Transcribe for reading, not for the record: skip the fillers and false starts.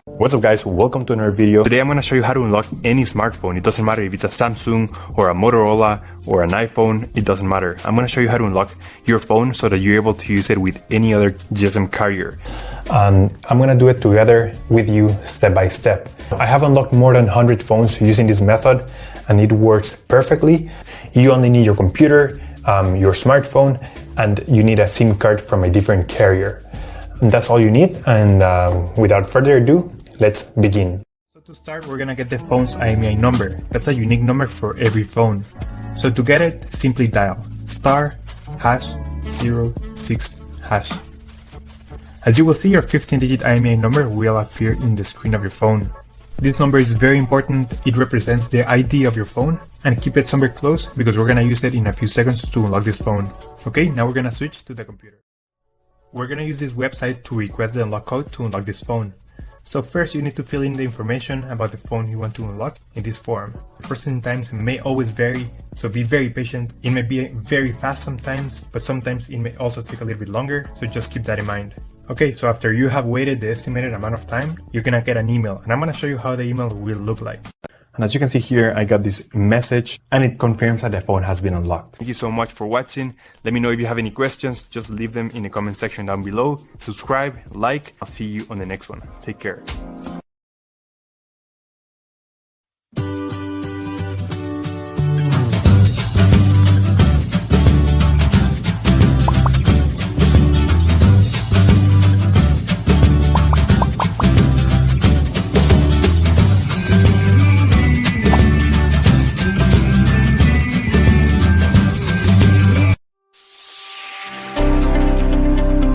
What's up guys, welcome to another video. Today I'm going to show you how to unlock any smartphone. It doesn't matter if it's a Samsung or a Motorola or an iPhone, it doesn't matter. I'm going to show you how to unlock your phone so that you're able to use it with any other GSM carrier. I'm going to do it together with you step by step. I have unlocked more than 100 phones using this method and it works perfectly. You only need your computer, your smartphone, and you need a SIM card from a different carrier. And that's all you need, and without further ado, let's begin. So to start, we're gonna get the phone's IMEI number. That's a unique number for every phone. So to get it, simply dial *#06#. As you will see, your 15-digit IMEI number will appear in the screen of your phone. This number is very important. It represents the ID of your phone, and keep it somewhere close because we're gonna use it in a few seconds to unlock this phone. Okay, now we're gonna switch to the computer. We're gonna use this website to request the unlock code to unlock this phone. So first you need to fill in the information about the phone you want to unlock in this form. Processing times may always vary, so be very patient. It may be very fast sometimes, but sometimes it may also take a little bit longer, so just keep that in mind. Okay, so after you have waited the estimated amount of time, you're gonna get an email, and I'm gonna show you how the email will look like. And as you can see here, I got this message and it confirms that the phone has been unlocked. Thank you so much for watching. Let me know if you have any questions. Just leave them in the comment section down below. Subscribe, like. I'll see you on the next one. Take care.